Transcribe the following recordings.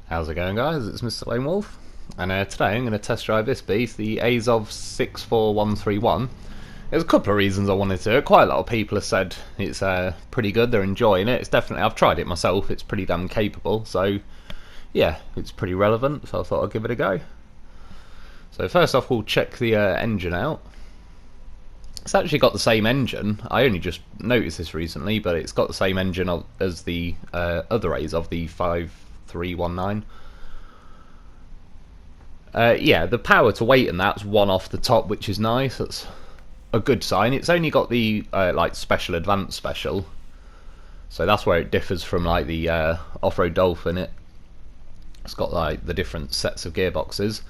How's it going, guys? It's Mr. Lone Wolf, and today I'm going to test drive this beast, the Azov 64131. There's a couple of reasons I wanted to. Quite a lot of people have said it's pretty good, they're enjoying it. It's definitely, I've tried it myself, it's pretty damn capable, so yeah, it's pretty relevant, so I thought I'd give it a go. So first off, we'll check the engine out. It's actually got the same engine. I only just noticed this recently, but it's got the same engine as the other Azov, the 5319. Yeah, the power to weight and that's one off the top, which is nice. That's a good sign. It's only got the like special advanced special, so that's where it differs from like the off-road Dolphin. It's got like the different sets of gearboxes.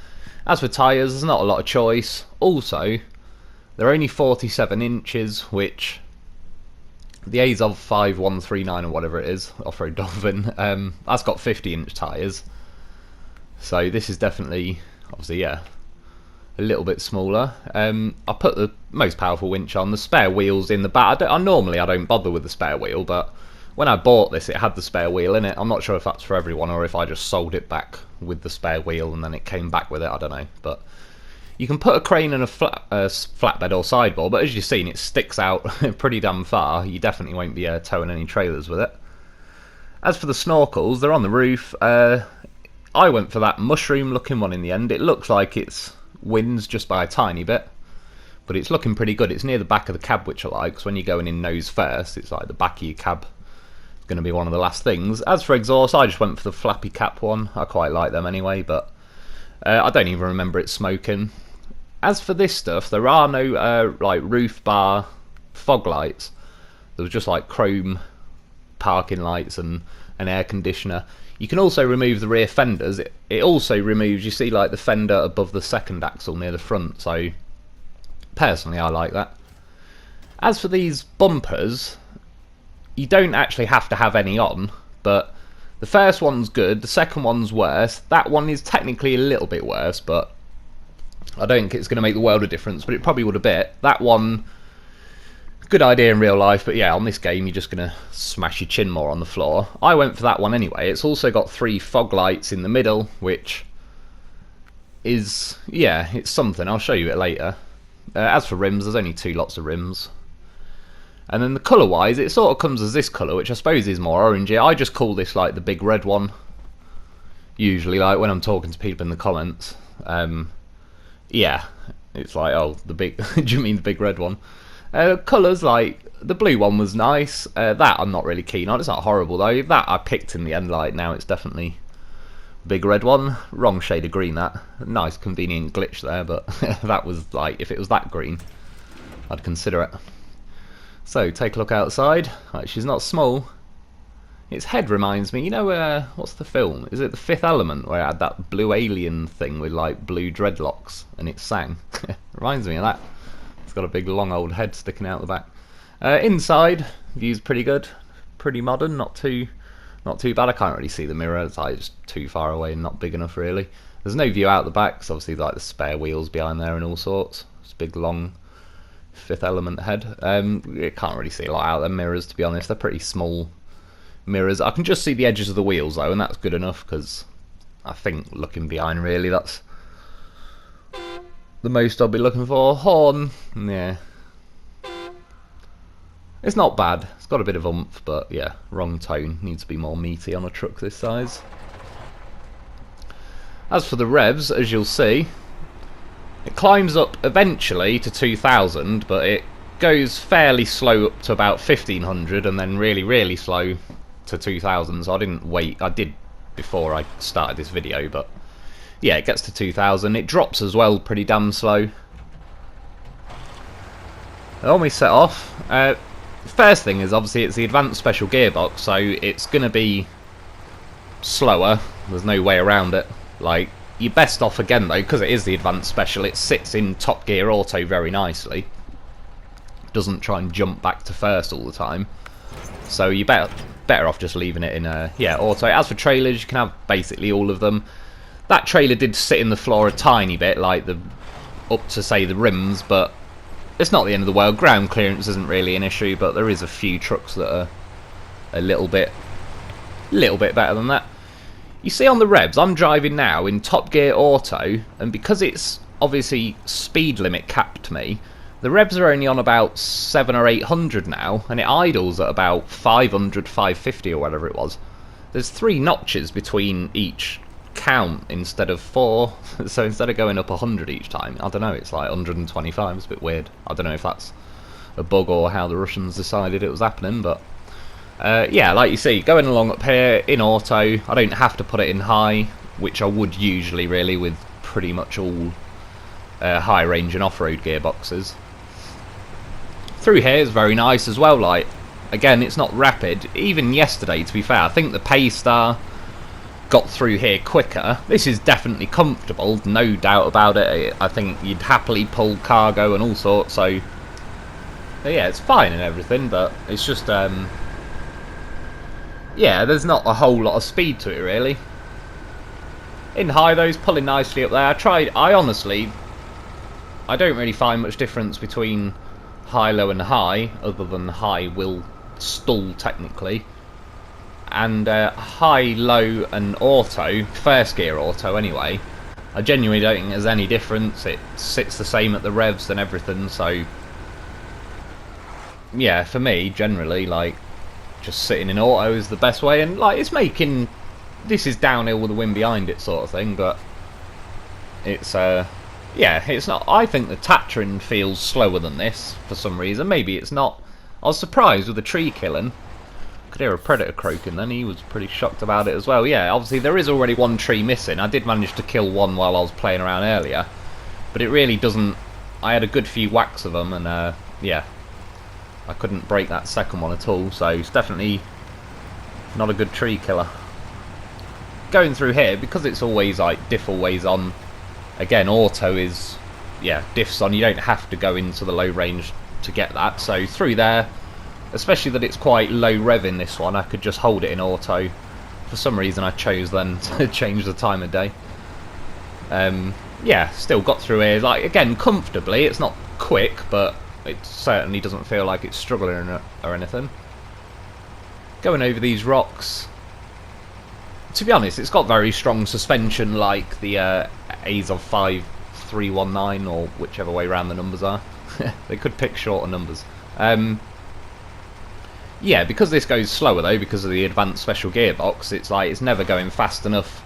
As for tyres, there's not a lot of choice. Also, they're only 47 inches, which the Azov 5139 or whatever it is, off-road Dolphin, that's got 50-inch tyres. So this is definitely, obviously, yeah, a little bit smaller. I put the most powerful winch on. The spare wheel's in the back. Normally I don't bother with the spare wheel, but when I bought this, it had the spare wheel in it. I'm not sure if that's for everyone or if I just sold it back with the spare wheel and then it came back with it. I don't know, but you can put a crane and a flatbed or sideboard, but as you've seen, it sticks out pretty damn far. You definitely won't be towing any trailers with it. As for the snorkels, they're on the roof. I went for that mushroom looking one in the end. It looks like it's wins just by a tiny bit, but it's looking pretty good. It's near the back of the cab, which I like, because when you're going in nose first, it's like the back of your cab is going to be one of the last things. As for exhaust, I just went for the flappy cap one. I quite like them anyway, but I don't even remember it smoking. As for this stuff, there are no like roof bar fog lights. There was just like chrome parking lights and an air conditioner. You can also remove the rear fenders. It also removes, you see, like the fender above the second axle near the front, so personally I like that. As for these bumpers, you don't actually have to have any on, but the first one's good, the second one's worse. That one is technically a little bit worse, but I don't think it's going to make the world of difference, but it probably would a bit. That one, good idea in real life, but yeah, on this game you're just going to smash your chin more on the floor. I went for that one anyway. It's also got 3 fog lights in the middle, which is, yeah, it's something. I'll show you it later. As for rims, there's only 2 lots of rims. And then the colour wise, it sort of comes as this colour, which I suppose is more orangey. I just call this like the big red one, usually, like when I'm talking to people in the comments. Yeah, it's like, oh, the big, do you mean the big red one? Colours, like, the blue one was nice. That I'm not really keen on. It's not horrible though. That I picked in the end, like, now it's definitely big red one. Wrong shade of green, that. Nice convenient glitch there, but that was like, if it was that green, I'd consider it. So, take a look outside. Right, she's not small. Its head reminds me, you know, what's the film? Is it The Fifth Element, where it had that blue alien thing with like blue dreadlocks and it sang? Reminds me of that. It's got a big long old head sticking out the back. Inside, view's pretty good, pretty modern, not too bad. I can't really see the mirror, it's like just too far away and not big enough really. There's no view out the back, so obviously like the spare wheels behind there and all sorts. It's a big long Fifth Element head. You can't really see a lot out of the mirrors, to be honest. They're pretty small mirrors. I can just see the edges of the wheels though, and that's good enough, because I think looking behind, really, that's the most I'll be looking for. Horn, yeah, it's not bad. It's got a bit of oomph, but yeah, wrong tone. Needs to be more meaty on a truck this size. As for the revs, as you'll see, it climbs up eventually to 2000, but it goes fairly slow up to about 1500 and then really, really slow to 2000. So I didn't wait. I did before I started this video, but yeah, it gets to 2000. It drops as well pretty damn slow. When we set off, first thing is obviously it's the advanced special gearbox, so it's going to be slower. There's no way around it. Like, you're best off again though, because it is the advanced special. It sits in top gear auto very nicely. Doesn't try and jump back to first all the time. So you're better off just leaving it in yeah, auto. As for trailers, you can have basically all of them. That trailer did sit in the floor a tiny bit, like the up to say the rims, but it's not the end of the world. Ground clearance isn't really an issue, but there is a few trucks that are a little bit better than that. You see on the revs, I'm driving now in top gear auto, and because it's obviously speed limit capped me, the revs are only on about 700 or 800 now, and it idles at about 500, 550 or whatever it was. There's 3 notches between each count instead of 4, so instead of going up 100 each time, I don't know, it's like 125, it's a bit weird. I don't know if that's a bug or how the Russians decided it was happening, but yeah, like you see, going along up here in auto, I don't have to put it in high, which I would usually really with pretty much all high range and off-road gearboxes. Through here is very nice as well, like, again, it's not rapid. Even yesterday, to be fair, I think the Paystar got through here quicker. This is definitely comfortable, no doubt about it. I think you'd happily pull cargo and all sorts, so yeah, it's fine and everything, but it's just yeah, there's not a whole lot of speed to it really. In high though, it's pulling nicely up there. I honestly don't really find much difference between high, low and high, other than high will stall technically. And high, low and auto, first gear auto anyway, I genuinely don't think there's any difference. It sits the same at the revs and everything, so yeah, for me, generally, like, just sitting in auto is the best way, and like, it's making, this is downhill with the wind behind it sort of thing, but it's yeah, it's not. I think the Tatran feels slower than this for some reason. Maybe it's not. I was surprised with the tree killing. Could hear a predator croaking then, he was pretty shocked about it as well. Yeah, obviously there is already one tree missing. I did manage to kill one while I was playing around earlier, but it really doesn't. I had a good few whacks of them, and yeah, I couldn't break that second one at all, so it's definitely not a good tree killer. Going through here, because it's always like diff always on, again auto is, yeah, diffs on, you don't have to go into the low range to get that, so through there, especially that it's quite low rev in this one, I could just hold it in auto. For some reason I chose then to change the time of day. Yeah, still got through here, like, again, comfortably. It's not quick, but it certainly doesn't feel like it's struggling or anything. Going over these rocks, to be honest, it's got very strong suspension, like the Azov 5319, or whichever way around the numbers are. They could pick shorter numbers. Yeah, because this goes slower though, because of the advanced special gearbox, it's like it's never going fast enough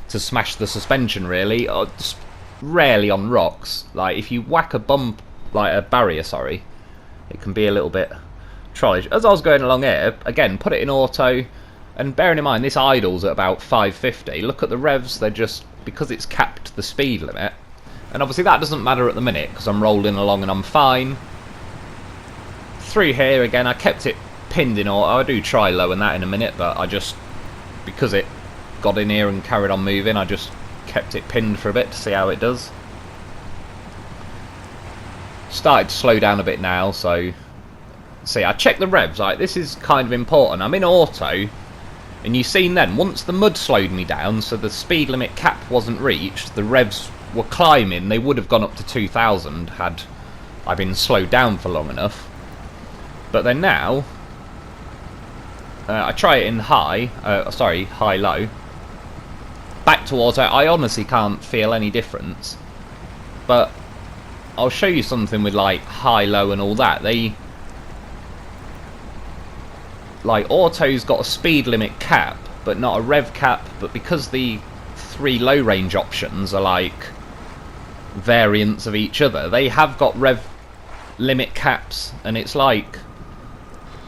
to smash the suspension really, or just rarely on rocks. Like if you whack a bump, like a barrier, sorry, it can be a little bit trollish. As I was going along here, again, put it in auto, and bearing in mind this idles at about 550, look at the revs, they're just, because it's capped the speed limit, and obviously that doesn't matter at the minute, because I'm rolling along and I'm fine. Through here, again, I kept it pinned in auto. I do try low in that in a minute, but I just, because it got in here and carried on moving, I just kept it pinned for a bit to see how it does. Started to slow down a bit now, so see, I checked the revs, like this is kind of important. I'm in auto, and you've seen then, once the mud slowed me down, so the speed limit cap wasn't reached, the revs were climbing. They would have gone up to 2000 had I been slowed down for long enough. But then now, I try it in high, sorry, high-low, back to auto. I honestly can't feel any difference, but I'll show you something with like high-low and all that. They, like, auto's got a speed limit cap, but not a rev cap, but because the 3 low-range options are like variants of each other, they have got rev limit caps, and it's like,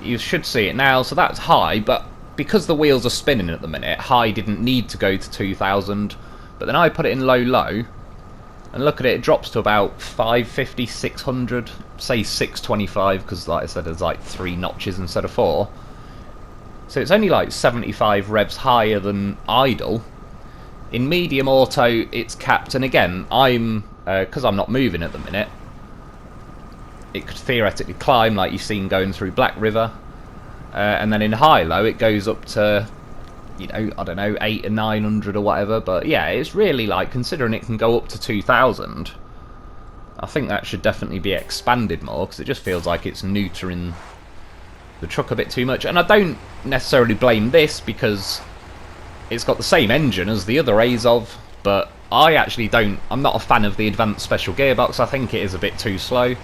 you should see it now, so that's high, but because the wheels are spinning at the minute, high didn't need to go to 2000, but then I put it in low, and look at it, it drops to about 550, 600, say 625, because like I said, there's like 3 notches instead of 4, so it's only like 75 revs higher than idle. In medium auto, it's capped, and again, I'm, because I'm not moving at the minute, it could theoretically climb like you've seen going through Black River, and then in high-low it goes up to, you know, I don't know, 800 or 900 or whatever, but yeah, it's really like, considering it can go up to 2000, I think that should definitely be expanded more, because it just feels like it's neutering the truck a bit too much. And I don't necessarily blame this, because it's got the same engine as the other Azov, but I actually I'm not a fan of the advanced special gearbox. I think it is a bit too slow.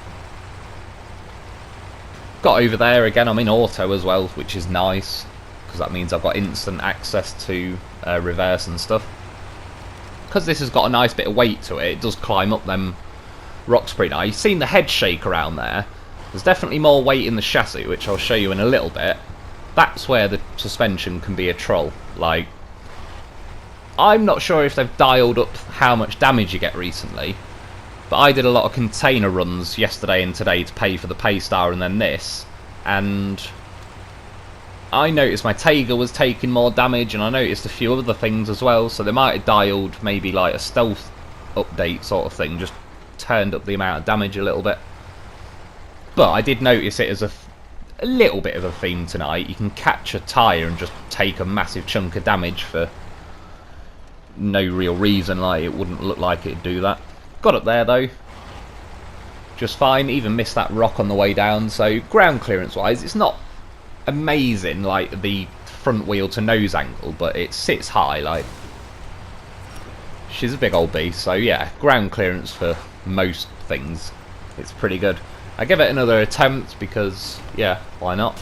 Got over there again, I'm in auto as well, which is nice, because that means I've got instant access to reverse and stuff. Because this has got a nice bit of weight to it, it does climb up them rocks pretty nice. You've seen the head shake around there. There's definitely more weight in the chassis, which I'll show you in a little bit. That's where the suspension can be a troll. Like, I'm not sure if they've dialed up how much damage you get recently, but I did a lot of container runs yesterday and today to pay for the Paystar and then this, and I noticed my Taiga was taking more damage, and I noticed a few other things as well, so they might have dialed maybe like a stealth update sort of thing, just turned up the amount of damage a little bit. But I did notice it as a little bit of a theme tonight. You can catch a tyre and just take a massive chunk of damage for no real reason. Like, it wouldn't look like it'd do that. Got up there though, just fine. Even missed that rock on the way down. So ground clearance wise, it's not amazing, like the front wheel to nose angle, but it sits high. Like, she's a big old beast. So yeah, ground clearance for most things, it's pretty good. I give it another attempt because, yeah, why not?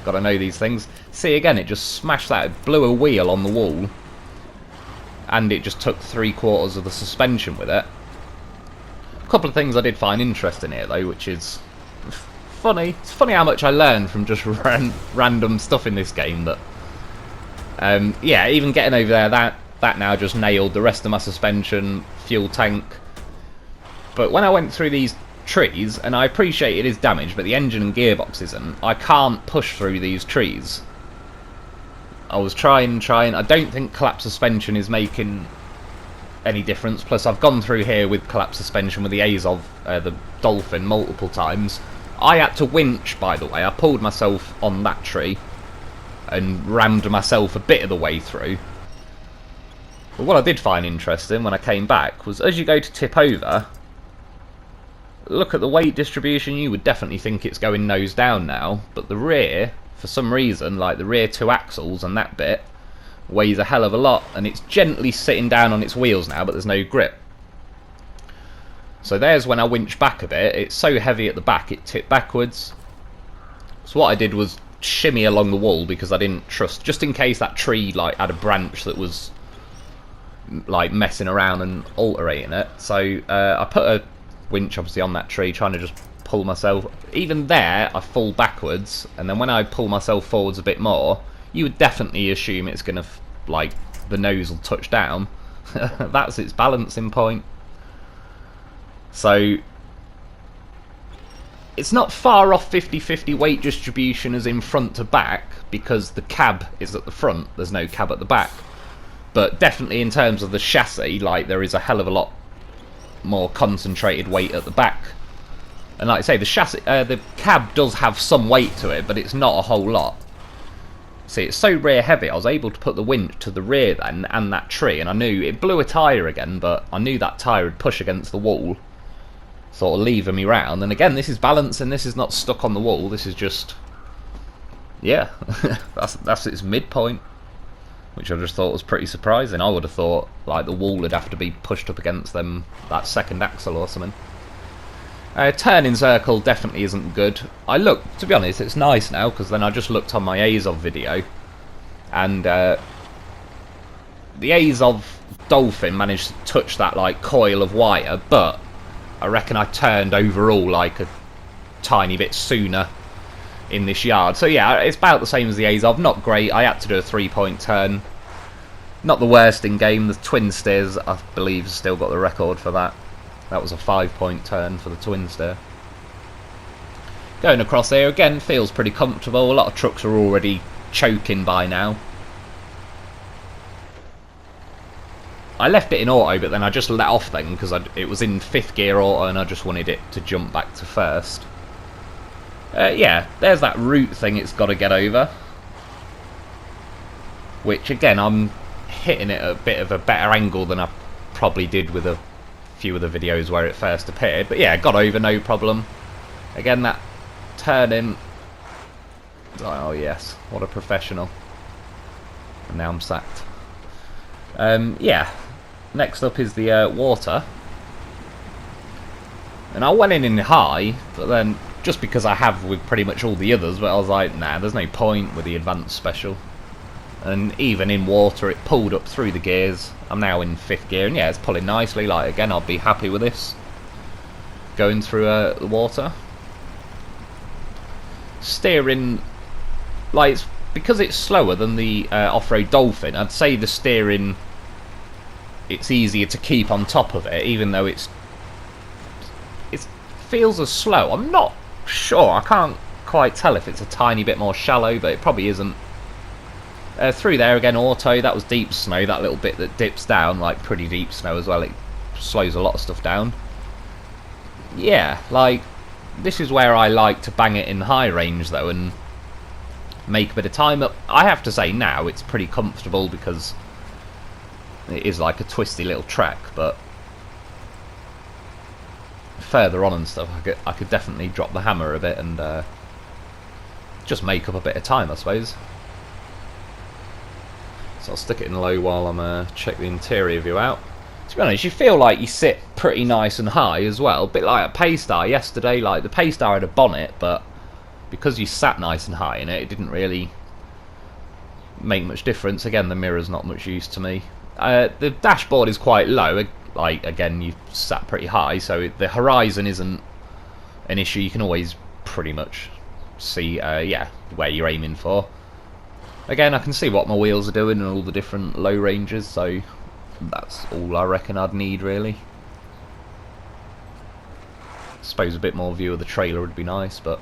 Gotta know these things. See, again, it just smashed that. It blew a wheel on the wall, and it just took 3/4 of the suspension with it. A couple of things I did find interesting here, though, which is funny. It's funny how much I learned from just random stuff in this game. But yeah, even getting over there, that now just nailed the rest of my suspension, fuel tank. But when I went through these trees, and I appreciate it is damaged, but the engine and gearbox isn't, I can't push through these trees. I was trying. I don't think collapsed suspension is making any difference. Plus, I've gone through here with collapsed suspension with the Azov, the Dolphin, multiple times. I had to winch, by the way. I pulled myself on that tree and rammed myself a bit of the way through. But what I did find interesting when I came back was, as you go to tip over, look at the weight distribution. You would definitely think it's going nose down now, but the rear, for some reason, like the rear two axles and that bit, weighs a hell of a lot, and it's gently sitting down on its wheels now, but there's no grip. So there's when I winch back a bit. It's so heavy at the back it tipped backwards. So what I did was shimmy along the wall, because I didn't trust, just in case that tree like had a branch that was like messing around and alterating it. So I put a winch obviously on that tree, trying to just pull myself. Even there I fall backwards, and then when I pull myself forwards a bit more, you would definitely assume it's gonna like the nose will touch down. That's its balancing point. So it's not far off 50-50 weight distribution as in front to back, because the cab is at the front, there's no cab at the back. But definitely in terms of the chassis, like, there is a hell of a lot more concentrated weight at the back. And like I say, the chassis, the cab does have some weight to it, but it's not a whole lot. See, it's so rear heavy, I was able to put the winch to the rear then, and that tree, and I knew it blew a tyre again, but I knew that tyre would push against the wall, sort of leaving me round. And again, this is balancing, this is not stuck on the wall, this is just, yeah, that's its midpoint, which I just thought was pretty surprising. I would have thought like the wall would have to be pushed up against them, that second axle or something. Turning circle definitely isn't good. I looked, to be honest, it's nice now, because then I just looked on my Azov video, and the Azov Dolphin managed to touch that like coil of wire, but I reckon I turned overall like a tiny bit sooner in this yard. So yeah, it's about the same as the Azov. Not great. I had to do a 3-point turn. Not the worst in game. The twin steers, I believe, has still got the record for that. That was a 5-point turn for the twin steer. Going across here again feels pretty comfortable. A lot of trucks are already choking by now. I left it in auto, but then I just let off then because it was in 5th gear auto and I just wanted it to jump back to 1st. Yeah, there's that root thing it's got to get over. Which again, I'm hitting it at a bit of a better angle than I probably did with a few of the videos where it first appeared. But yeah, got over no problem. Again, that turning. Oh yes, what a professional. And now I'm sacked. Yeah, next up is the water. And I went in high, but then just because I have with pretty much all the others, but I was like, nah, there's no point with the advanced special. And even in water, it pulled up through the gears. I'm now in 5th gear, and yeah, it's pulling nicely. Like, again, I'll be happy with this. Going through the water. Steering, like, because it's slower than the off-road Dolphin, I'd say the steering, it's easier to keep on top of it, even though it feels as slow. I'm not sure. I can't quite tell if it's a tiny bit more shallow, but it probably isn't. Through there again, auto. That was deep snow. That little bit that dips down, like pretty deep snow as well. It slows a lot of stuff down. Yeah, like this is where I like to bang it in high range though, and make a bit of time up. I have to say now it's pretty comfortable because it is like a twisty little track, but further on and stuff, I could definitely drop the hammer a bit and just make up a bit of time, I suppose. So I'll stick it in low while I'm check the interior view out. To be honest, you feel like you sit pretty nice and high as well, a bit like a Paystar yesterday. Like the Paystar had a bonnet, but because you sat nice and high in it, it didn't really make much difference. Again, the mirror's not much use to me. The dashboard is quite low. Like again, you sat pretty high, so the horizon isn't an issue. You can always pretty much see, yeah, where you're aiming for. Again, I can see what my wheels are doing and all the different low ranges, so that's all I reckon I'd need really. I suppose a bit more view of the trailer would be nice, but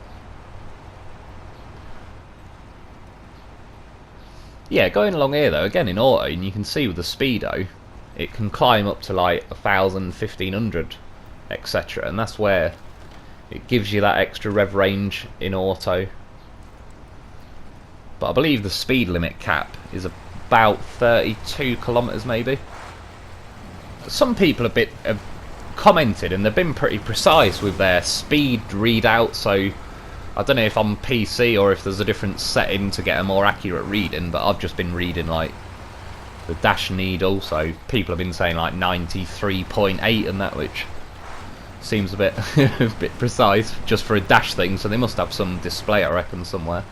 yeah, going along here though, again in auto, and you can see with the speedo, it can climb up to like 1,000, 1,500, etc. And that's where it gives you that extra rev range in auto. But I believe the speed limit cap is about 32 kilometers maybe. Some people have commented and they've been pretty precise with their speed readout, so I don't know if on PC or if there's a different setting to get a more accurate reading, but I've just been reading like the dash needle, so people have been saying like 93.8 and that, which seems a bit a bit precise just for a dash thing, so they must have some display I reckon somewhere.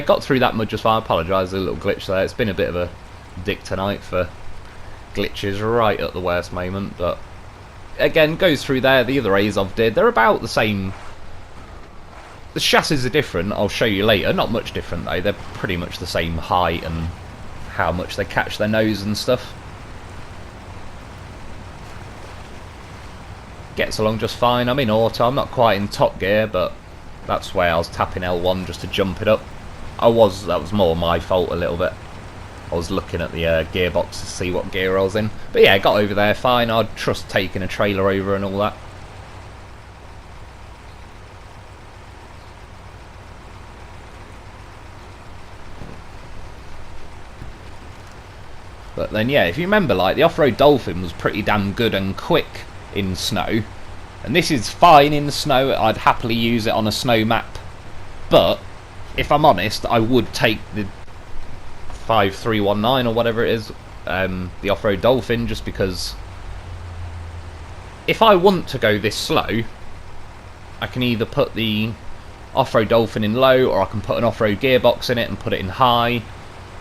Got through that mud just fine. I apologise, a little glitch there. It's been a bit of a dick tonight for glitches right at the worst moment, but again, goes through there. The other Azov did. They're about the same. The chassis are different, I'll show you later. Not much different though, they're pretty much the same height and how much they catch their nose and stuff. Gets along just fine. I'm in auto, I'm not quite in top gear, but that's where I was tapping L1 just to jump it up. That was more my fault a little bit. I was looking at the gearbox to see what gear I was in. But yeah, got over there fine. I'd trust taking a trailer over and all that. But then yeah, if you remember, like the off-road Dolphin was pretty damn good and quick in snow. And this is fine in snow. I'd happily use it on a snow map. But if I'm honest, I would take the 5319 or whatever it is, the off-road Dolphin, just because if I want to go this slow, I can either put the off-road Dolphin in low, or I can put an off-road gearbox in it and put it in high,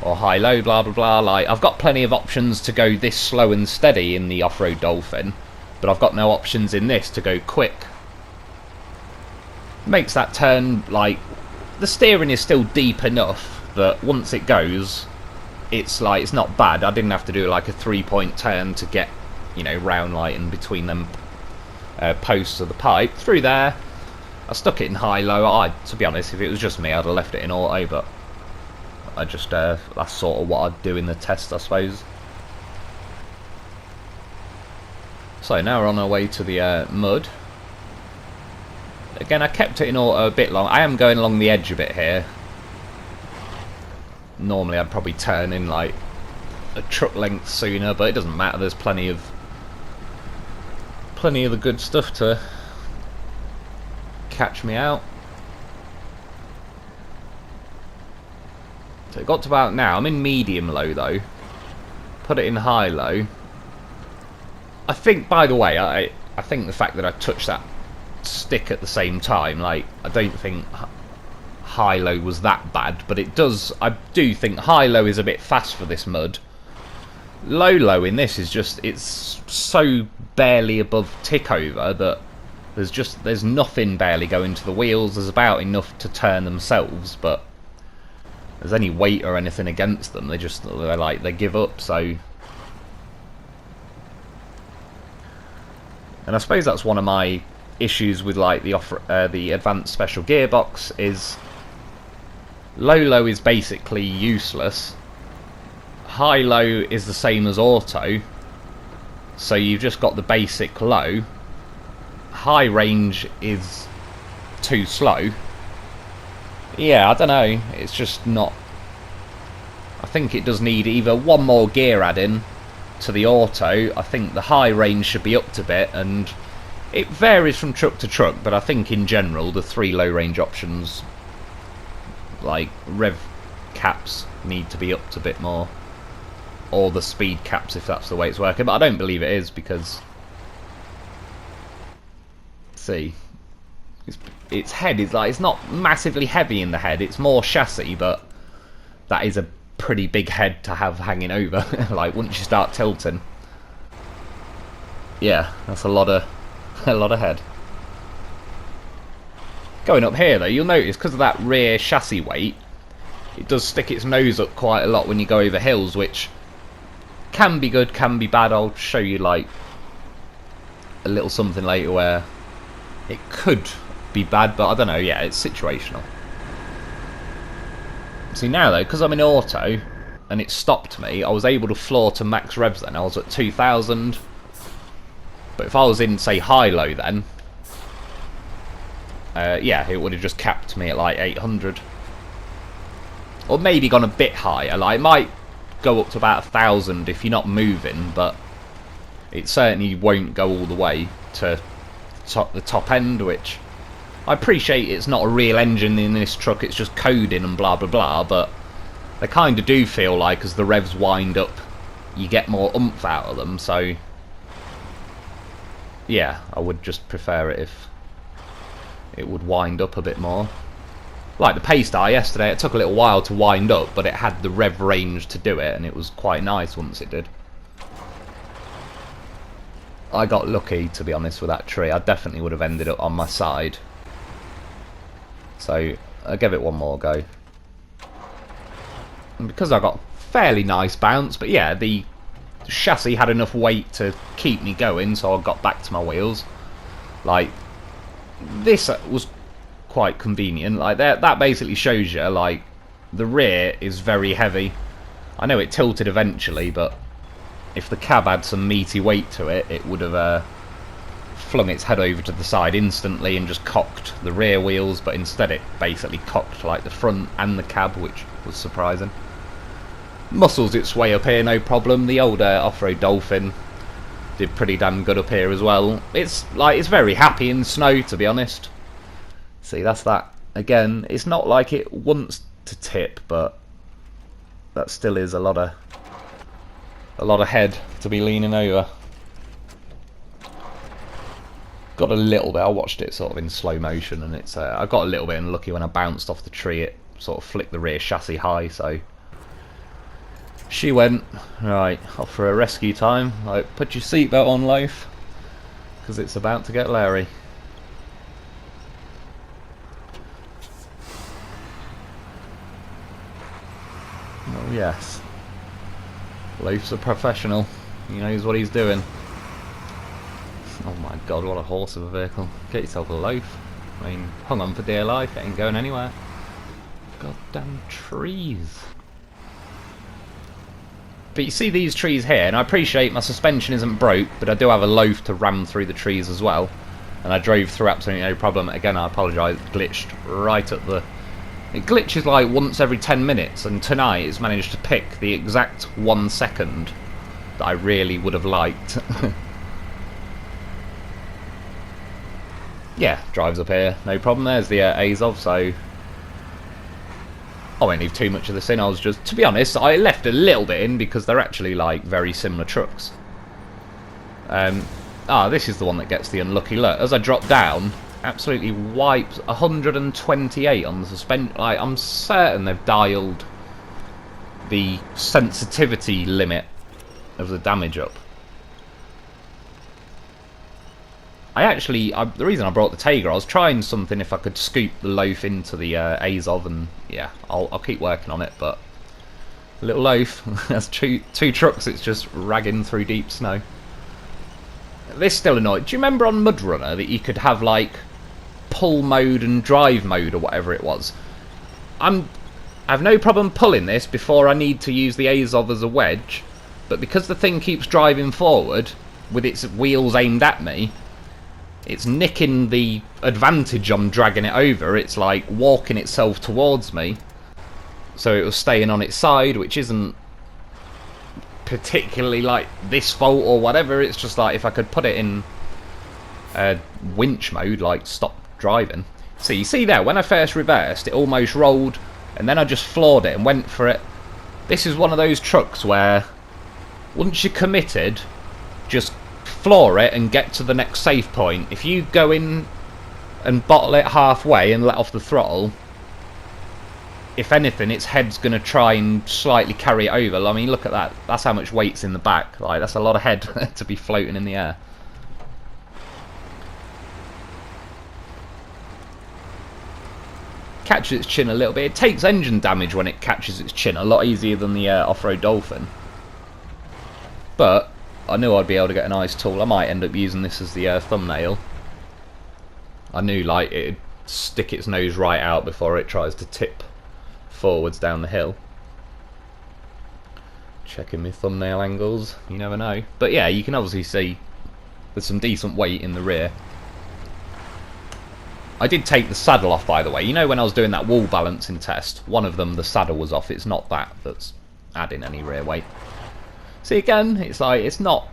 or high-low, blah blah blah. Like, I've got plenty of options to go this slow and steady in the off-road Dolphin, but I've got no options in this to go quick. Makes that turn, like, the steering is still deep enough that once it goes, it's like, it's not bad. I didn't have to do like a 3-point turn to get, you know, round like in between them posts of the pipe. Through there, I stuck it in high-low. To be honest, if it was just me, I'd have left it in auto, but I just, that's sort of what I'd do in the test, I suppose. So now we're on our way to the mud. Again, I kept it in auto a bit long. I am going along the edge a bit here. Normally I'd probably turn in like a truck length sooner, but it doesn't matter. There's plenty of the good stuff to catch me out. So it got to about now. I'm in medium low though. put it in high-low. I think, by the way, I think the fact that I touched that stick at the same time, like, I don't think high-low was that bad, but I do think high-low is a bit fast for this mud. Low-low in this is just, it's so barely above tick over that there's nothing barely going to the wheels. There's about enough to turn themselves, but there's any weight or anything against them, they give up. So, and I suppose that's one of my issues with like the advanced special gearbox is low is basically useless. High-low is the same as auto, so you've just got the basic low. High range is too slow. Yeah, I don't know, it's just not... I think it does need either one more gear add-in to the auto. I think the high range should be upped a bit, and it varies from truck to truck, but I think in general the 3 low range options, like rev caps, need to be upped a bit more. Or the speed caps, if that's the way it's working, but I don't believe it is, because see, its head is like, it's not massively heavy in the head, it's more chassis, but that is a pretty big head to have hanging over. Like once you start tilting, yeah, that's a lot of head. Going up here though, you'll notice because of that rear chassis weight, it does stick its nose up quite a lot when you go over hills, which can be good, can be bad. I'll show you like a little something later where it could be bad, but I don't know. Yeah, it's situational. See now though, because I'm in auto and it stopped me, I was able to floor to max revs then. I was at 2000, but if I was in say high-low then, yeah, it would have just capped me at like 800, or maybe gone a bit higher. Like it might go up to about 1000 if you're not moving, but it certainly won't go all the way to the top end, which I appreciate. It's not a real engine in this truck, it's just coding and blah blah blah, but they kind of do feel like as the revs wind up you get more oomph out of them. So yeah, I would just prefer it if it would wind up a bit more. Like the Paystar yesterday, it took a little while to wind up, but it had the rev range to do it, and it was quite nice once it did. I got lucky, to be honest, with that tree. I definitely would have ended up on my side. So I gave it one more go. And because I got fairly nice bounce, but yeah, the chassis had enough weight to keep me going, so I got back to my wheels. Like, this was quite convenient. Like that basically shows you, like, the rear is very heavy. I know it tilted eventually, but if the cab had some meaty weight to it, it would have flung its head over to the side instantly and just cocked the rear wheels, but instead it basically cocked like the front and the cab, which was surprising. Muscles its way up here, no problem. The old off-road Dolphin did pretty damn good up here as well. It's like, it's very happy in snow, to be honest. See, that's that. Again, it's not like it wants to tip, but that still is a lot of head to be leaning over. Got a little bit, I watched it sort of in slow motion, and it's I got a little bit unlucky when I bounced off the tree. It sort of flicked the rear chassis high, so she went. Right, off for a rescue time. Like, put your seatbelt on, Loaf, because it's about to get Larry. Oh yes, Loaf's a professional. He knows what he's doing. Oh my god, what a horse of a vehicle. Get yourself a Loaf. I mean, hung on for dear life, it ain't going anywhere. Goddamn trees. But you see these trees here, and I appreciate my suspension isn't broke, but I do have a Loaf to ram through the trees as well. And I drove through absolutely no problem. Again, I apologise, it glitched right at the... It glitches like once every 10 minutes, and tonight it's managed to pick the exact 1 second that I really would have liked. Yeah, drives up here, no problem. There's the Azov, so I won't leave too much of this in. I was just, to be honest, I left a little bit in because they're actually like very similar trucks. This is the one that gets the unlucky. Look, as I drop down, absolutely wipes 128 on the suspension. Like, I'm certain they've dialed the sensitivity limit of the damage up. The reason I brought the Tiger, I was trying something if I could scoop the loaf into the Azov, and yeah, I'll keep working on it, but little loaf, that's two trucks, it's just ragging through deep snow. This still annoyed. Do you remember on MudRunner that you could have like pull mode and drive mode or whatever it was? I have no problem pulling this before I need to use the Azov as a wedge, but because the thing keeps driving forward with its wheels aimed at me, it's nicking the advantage I'm dragging it over. It's like walking itself towards me, so it was staying on its side, which isn't particularly like this fault or whatever. It's just like if I could put it in winch mode, like stop driving. So you see there, when I first reversed, it almost rolled, and then I just floored it and went for it. This is one of those trucks where once you're committed, just floor it and get to the next safe point. If you go in and bottle it halfway and let off the throttle, if anything, its head's going to try and slightly carry it over. I mean, look at that. That's how much weight's in the back. Like, that's a lot of head to be floating in the air. Catches its chin a little bit. It takes engine damage when it catches its chin, a lot easier than the off-road Dolphin. But I knew I'd be able to get a nice tool. I might end up using this as the thumbnail. I knew like it'd stick its nose right out before it tries to tip forwards down the hill. Checking my thumbnail angles, you never know. But yeah, you can obviously see there's some decent weight in the rear. I did take the saddle off, by the way. You know when I was doing that wall balancing test, one of them, the saddle was off. It's not that that's adding any rear weight. See, again, it's like, it's not,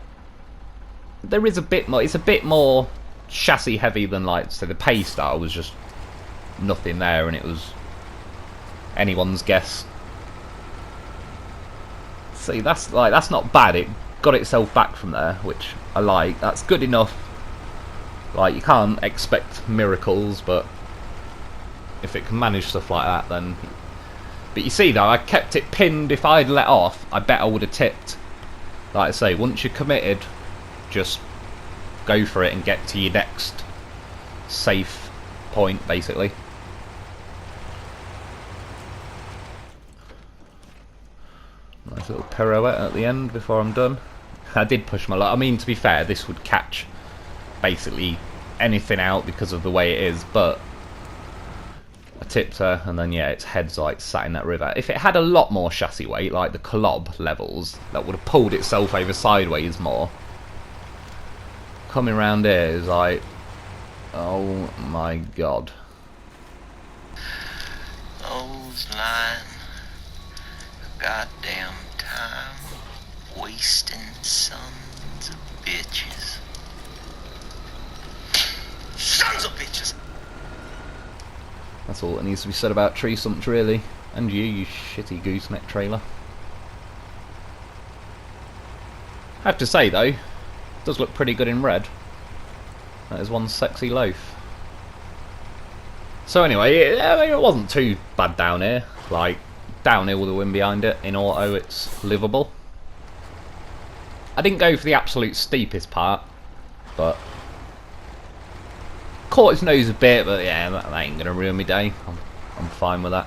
there is a bit more, it's a bit more chassis heavy than, like, so the Paystar was just nothing there, and it was anyone's guess. See, that's not bad. It got itself back from there, which I like. That's good enough. Like, you can't expect miracles, but if it can manage stuff like that, then. But you see, though, I kept it pinned. If I'd let off, I bet I would have tipped. Like I say, once you're committed, just go for it and get to your next safe point, basically. Nice little pirouette at the end before I'm done. I did push my luck. I mean, to be fair, this would catch basically anything out because of the way it is, but I tipped her, and then yeah, its head's like sat in that river. If it had a lot more chassis weight, like the Colob levels, that would have pulled itself over sideways more. Coming around here is like, oh my god. Those line, goddamn time wasting sons of bitches. Sons of bitches! That's all that needs to be said about tree stumps, really. And you shitty gooseneck trailer. I have to say, though, it does look pretty good in red. That is one sexy loaf. So anyway, it wasn't too bad down here. Like, downhill with the wind behind it. In auto, it's livable. I didn't go for the absolute steepest part, but caught its nose a bit, but yeah, that ain't gonna ruin my day. I'm fine with that.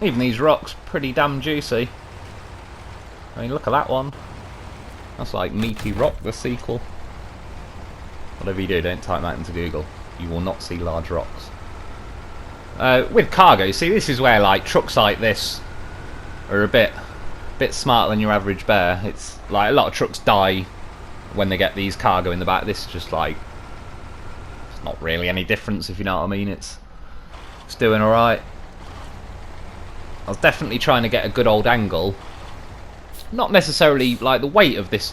Even these rocks, pretty damn juicy. I mean, look at that one. That's like Meaty Rock, the sequel. Whatever you do, don't type that into Google. You will not see large rocks. With cargo, see, this is where like trucks like this are a bit smarter than your average bear. It's like a lot of trucks die when they get these cargo in the back. This is just like, it's not really any difference, if you know what I mean. It's doing alright. I was definitely trying to get a good old angle. Not necessarily like the weight of this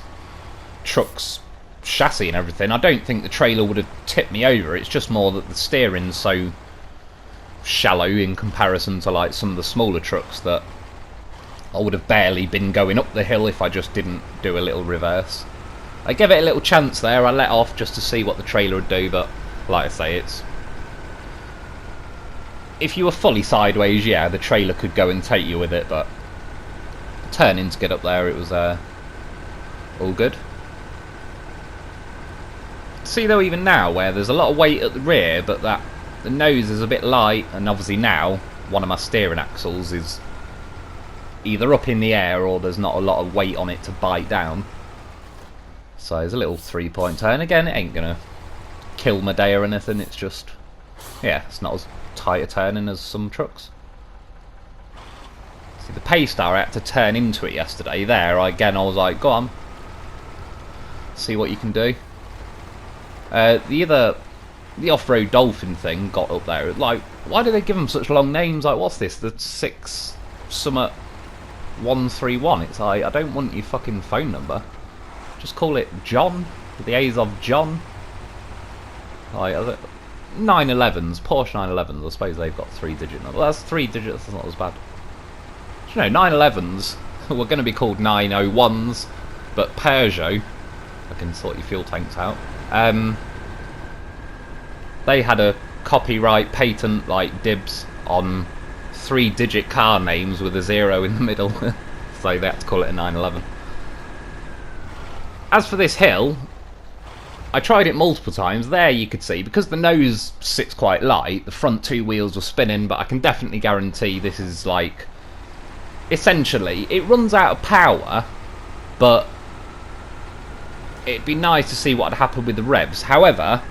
truck's chassis and everything. I don't think the trailer would have tipped me over. It's just more that the steering's so shallow in comparison to like some of the smaller trucks that I would have barely been going up the hill if I just didn't do a little reverse. I gave it a little chance there. I let off just to see what the trailer would do, but like I say, it's... if you were fully sideways, yeah, the trailer could go and take you with it, but turning to get up there, it was all good. See though, even now, where there's a lot of weight at the rear, but the nose is a bit light, and obviously now one of my steering axles is either up in the air or there's not a lot of weight on it to bite down. So there's a little 3-point turn. Again, it ain't gonna kill my day or anything, it's just, yeah, it's not as tight a turning as some trucks. See, the Paystar, I had to turn into it yesterday. There, again, I was like, go on, see what you can do. The off-road Dolphin thing got up there. Like, why do they give them such long names? Like, what's this? The 6 Summit 131. It's like, I don't want your fucking phone number. Just call it John. The Azov John. Like, 911s, Porsche 911s. I suppose they've got 3-digit numbers. Well, that's 3 digits. That's not as bad. Do you know, 911s were going to be called 901s, but Peugeot, I can sort your fuel tanks out. They had a copyright patent, like dibs, on 3-digit car names with a 0 in the middle, so they had to call it a 911. As for this hill, I tried it multiple times. There you could see, because the nose sits quite light, the front 2 wheels were spinning, but I can definitely guarantee this is like, essentially, it runs out of power, but it'd be nice to see what had happened with the revs. However,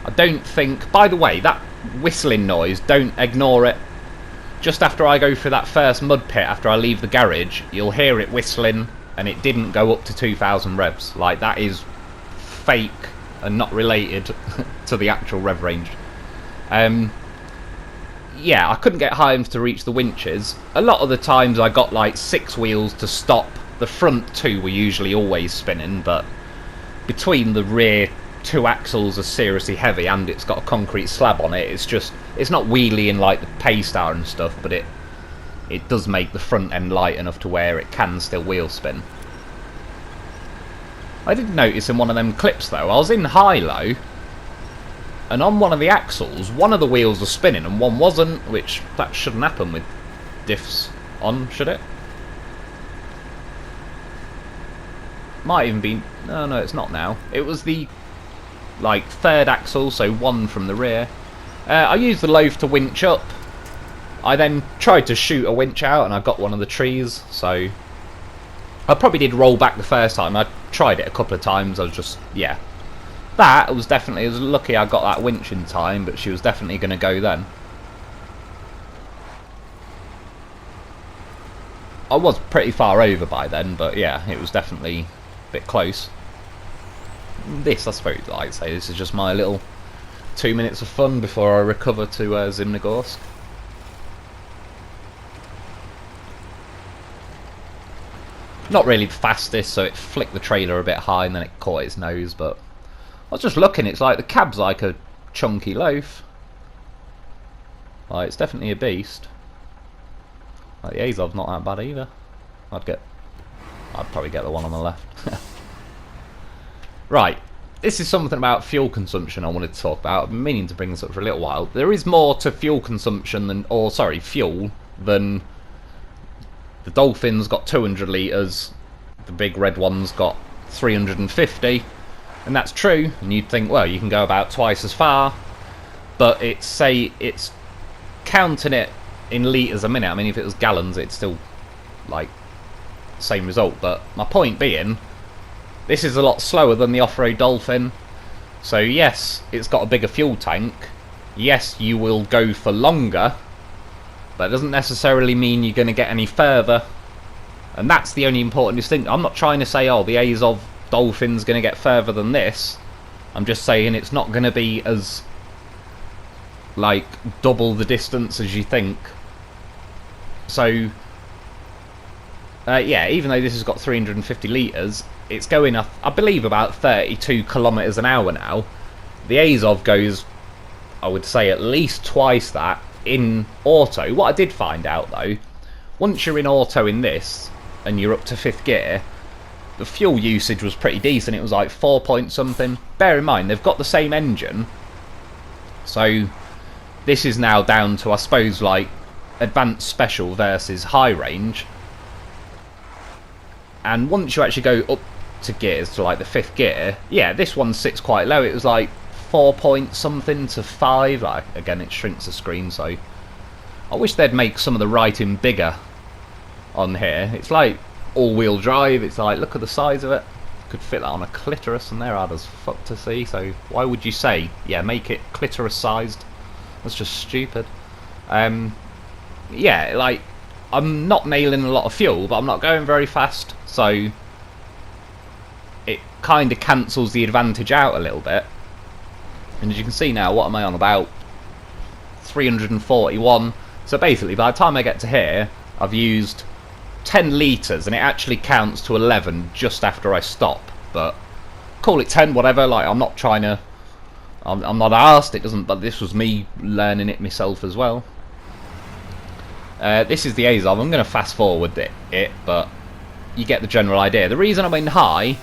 I don't think... by the way, that whistling noise, don't ignore it. Just after I go through that first mud pit, after I leave the garage, you'll hear it whistling, and it didn't go up to 2,000 revs. Like, that is fake and not related to the actual rev range. Yeah, I couldn't get high enough to reach the winches. A lot of the times I got like 6 wheels to stop. The front 2 were usually always spinning, but between the rear 2 axles are seriously heavy and it's got a concrete slab on it, it's not wheeling like the Paystar and stuff, but it does make the front end light enough to where it can still wheel spin. I did notice in one of them clips though, I was in high-low, and on one of the axles, one of the wheels was spinning and one wasn't, which that shouldn't happen with diffs on, should it? Might even be... no, it's not now. It was the, like, 3rd axle, so 1 from the rear. I used the loaf to winch up. I then tried to shoot a winch out, and I got one of the trees, so... I probably did roll back the first time. I tried it a couple of times, I was just... yeah. That was definitely... I was lucky I got that winch in time, but she was definitely going to go then. I was pretty far over by then, but yeah, it was definitely a bit close. This, I suppose, like I say, this is just my little 2 minutes of fun before I recover to Zimnogorsk. Not really the fastest, so it flicked the trailer a bit high and then it caught its nose, but I was just looking, it's like the cab's like a chunky loaf. Like, it's definitely a beast. Like, the Azov's not that bad either. I'd probably get the one on the left. Right, this is something about fuel consumption I wanted to talk about. I've been meaning to bring this up for a little while. There is more to fuel consumption than, fuel than the Dolphin's got 200 litres, the big red one's got 350, and that's true. And you'd think, well, you can go about twice as far, but it's counting it in litres a minute. I mean, if it was gallons, it's still like same result. But my point being, this is a lot slower than the off-road Dolphin. So yes, it's got a bigger fuel tank. Yes, you will go for longer, but it doesn't necessarily mean you're going to get any further. And that's the only important distinction. I'm not trying to say, oh, the Azov Dolphin's going to get further than this. I'm just saying it's not going to be as, like, double the distance as you think. So, yeah, even though this has got 350 litres, it's going, I believe, about 32 kilometres an hour now. The Azov goes, I would say, at least twice that, in auto. What I did find out though, once you're in auto in this and you're up to 5th gear, the fuel usage was pretty decent. It was like 4 point something. Bear in mind they've got the same engine, so this is now down to, I suppose, like advanced special versus high range. And once you actually go up to gears to like the 5th gear, yeah, this one sits quite low. It was like 4 point something to 5. Like, again, it shrinks the screen, so I wish they'd make some of the writing bigger on here. It's like all-wheel drive. It's like, look at the size of it. Could fit that on a clitoris, and they're hard as fuck to see. So why would you say, yeah, make it clitoris sized? That's just stupid. Yeah, like, I'm not nailing a lot of fuel, but I'm not going very fast, so it kind of cancels the advantage out a little bit. And as you can see now, what am I on about? 341. So basically, by the time I get to here, I've used 10 litres, and it actually counts to 11 just after I stop. But call it 10, whatever. Like, I'm not trying to. I'm not arsed. It doesn't. But this was me learning it myself as well. This is the Azov. I'm going to fast forward it, but you get the general idea. The reason I'm in high,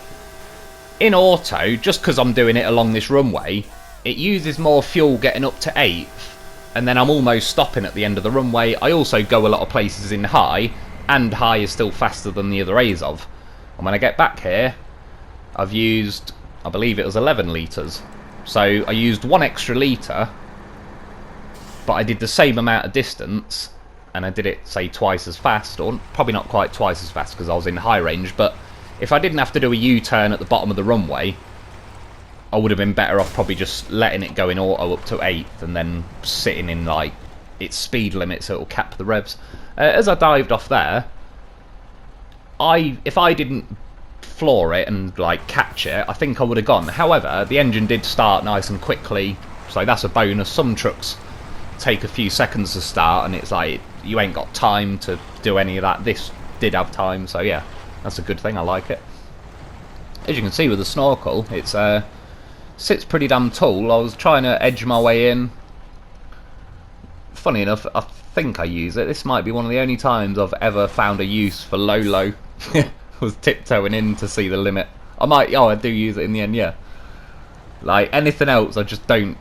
in auto, just because I'm doing it along this runway, it uses more fuel getting up to 8th, and then I'm almost stopping at the end of the runway. I also go a lot of places in high, and high is still faster than the other Azov. And when I get back here, I've used, I believe it was 11 litres. So I used 1 extra litre, but I did the same amount of distance, and I did it, say, twice as fast, or probably not quite twice as fast because I was in high range, but if I didn't have to do a U-turn at the bottom of the runway, I would have been better off probably just letting it go in auto up to 8th and then sitting in, like, its speed limit so it'll cap the revs. As I dived off there, if I didn't floor it and, like, catch it, I think I would have gone. However, the engine did start nice and quickly, so that's a bonus. Some trucks take a few seconds to start, and it's like, you ain't got time to do any of that. This did have time, so yeah, that's a good thing. I like it. As you can see with the snorkel, it sits pretty damn tall. I was trying to edge my way in. Funny enough, I think I use it. This might be one of the only times I've ever found a use for low. Was tiptoeing in to see the limit. I do use it in the end, yeah. Like, anything else, I just don't.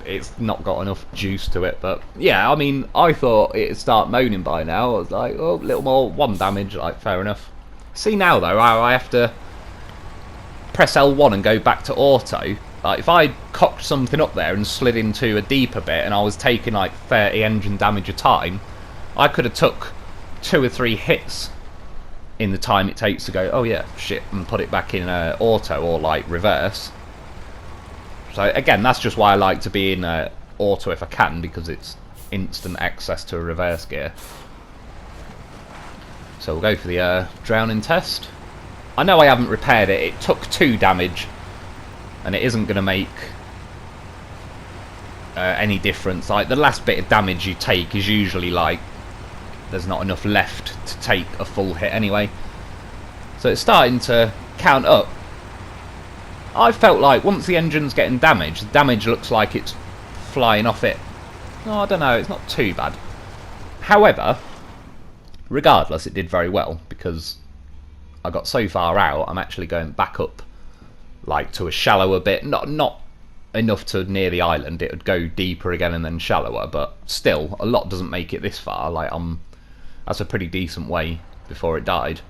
It's not got enough juice to it, but yeah, I mean, I thought it'd start moaning by now. I was like, oh, a little more, 1 damage, like, fair enough. See now, though, how I have to press L1 and go back to auto. Like, if I cocked something up there and slid into a deeper bit and I was taking, like, 30 engine damage a time, I could have took 2 or 3 hits in the time it takes to go, oh yeah, shit, and put it back in auto or, like, reverse. So again, that's just why I like to be in auto if I can, because it's instant access to a reverse gear. So we'll go for the drowning test. I know I haven't repaired it. It took 2 damage, and it isn't going to make any difference. Like, the last bit of damage you take is usually like there's not enough left to take a full hit anyway. So it's starting to count up. I felt like once the engine's getting damaged, the damage looks like it's flying off it. Oh, I don't know, it's not too bad. However, regardless, it did very well, because I got so far out, I'm actually going back up, like, to a shallower bit. Not enough to near the island. It would go deeper again and then shallower, but still, a lot doesn't make it this far. Like, that's a pretty decent way before it died.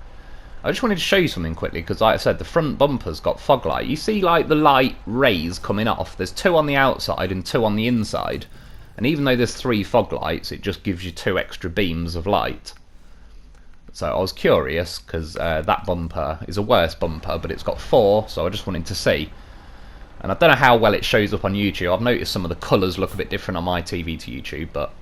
I just wanted to show you something quickly, because like I said, the front bumper's got fog light. You see, like, the light rays coming off. There's 2 on the outside and 2 on the inside. And even though there's 3 fog lights, it just gives you 2 extra beams of light. So I was curious, because that bumper is a worse bumper, but it's got 4, so I just wanted to see. And I don't know how well it shows up on YouTube. I've noticed some of the colours look a bit different on my TV to YouTube, but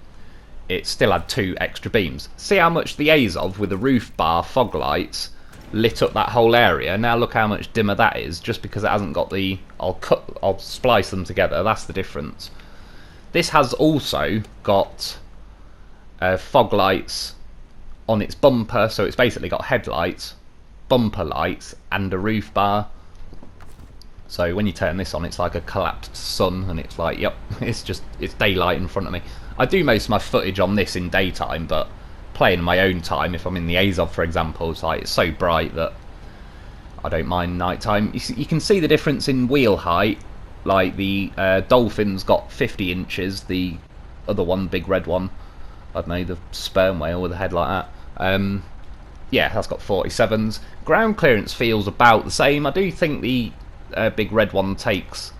it still had 2 extra beams. See how much the Azov with the roof bar fog lights lit up that whole area. Now look how much dimmer that is, just because it hasn't got the... I'll splice them together, that's the difference. This has also got fog lights on its bumper, so it's basically got headlights, bumper lights, and a roof bar. So when you turn this on, it's like a collapsed sun, and it's like, yep, it's daylight in front of me. I do most of my footage on this in daytime, but playing in my own time, if I'm in the Azov, for example, it's so bright that I don't mind nighttime. You can see the difference in wheel height. Like the Dolphin's got 50 inches, the other one, big red one, I don't know, the sperm whale with a head like that. Yeah, that's got 47s. Ground clearance feels about the same. I do think the big red one takes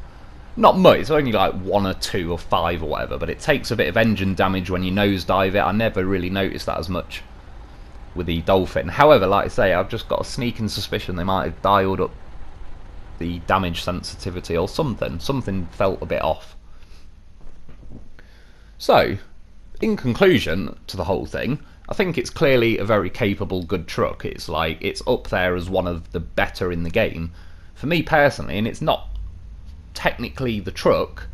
not much, it's only like 1 or 2 or 5 or whatever, but it takes a bit of engine damage when you nosedive it. I never really noticed that as much with the Dolphin. However, like I say, I've just got a sneaking suspicion they might have dialed up the damage sensitivity or something. Something felt a bit off. So, in conclusion to the whole thing, I think it's clearly a very capable, good truck. It's up there as one of the better in the game. For me personally, and it's not technically the truck,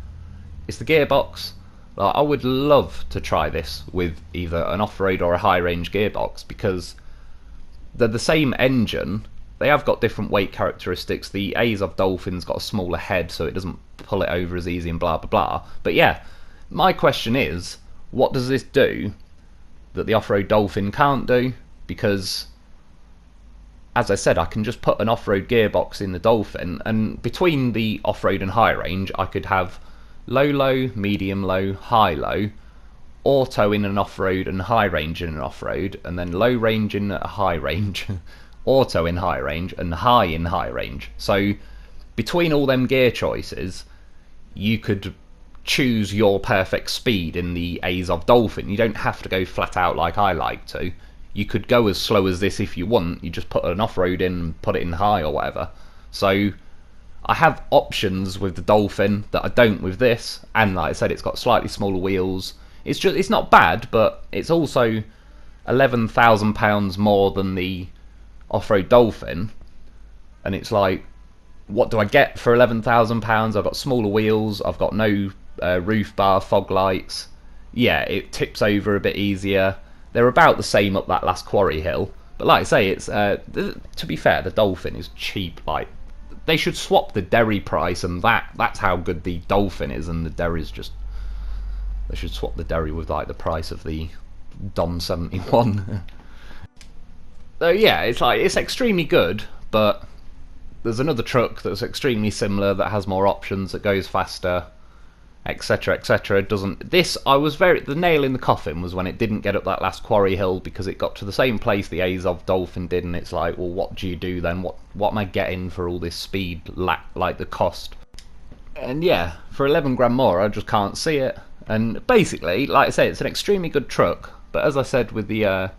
it's the gearbox. Like, I would love to try this with either an off-road or a high-range gearbox, because they're the same engine. They have got different weight characteristics. The Azov Dolphin's got a smaller head, so it doesn't pull it over as easy and blah blah blah. But yeah, my question is, what does this do that the off-road Dolphin can't do? Because, as I said, I can just put an off-road gearbox in the Dolphin, and between the off-road and high range, I could have low, medium low, high low, auto in an off-road and high range in an off-road, and then low range in a high range, auto in high range, and high in high range. So between all them gear choices, you could choose your perfect speed in the Azov Dolphin. You don't have to go flat out like I like to. You could go as slow as this if you want. You just put an off-road in, put it in high or whatever. So I have options with the Dolphin that I don't with this, and like I said, it's got slightly smaller wheels. It's not bad, but it's also £11,000 more than the off-road Dolphin, and it's like, what do I get for £11,000? I've got smaller wheels, I've got no roof bar, fog lights. Yeah, it tips over a bit easier. They're about the same up that last quarry hill, but like I say, it's to be fair, the Dolphin is cheap. Like, they should swap the Derry price, and that's how good the Dolphin is, and the Derry's just, they should swap the Derry with like the price of the Dom 71. So yeah, it's extremely good, but there's another truck that's extremely similar that has more options, that goes faster, etc, etc. Doesn't this? The nail in the coffin was when it didn't get up that last quarry hill, because it got to the same place the Azov Dolphin did, and it's like, well, what do you do then? What am I getting for all this speed? Like the cost. And yeah, for 11 grand more, I just can't see it. And basically, like I say, it's an extremely good truck, but as I said with the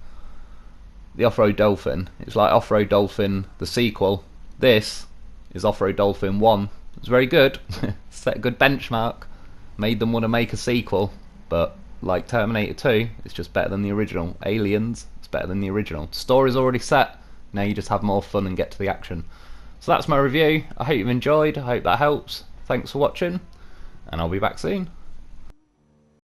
off-road Dolphin, it's like off-road Dolphin the sequel. This is off-road Dolphin 1. It's very good. Set a good benchmark. Made them want to make a sequel, but like Terminator 2, it's just better than the original. Aliens, it's better than the original. Story's already set, now you just have more fun and get to the action. So that's my review. I hope you've enjoyed, I hope that helps. Thanks for watching, and I'll be back soon.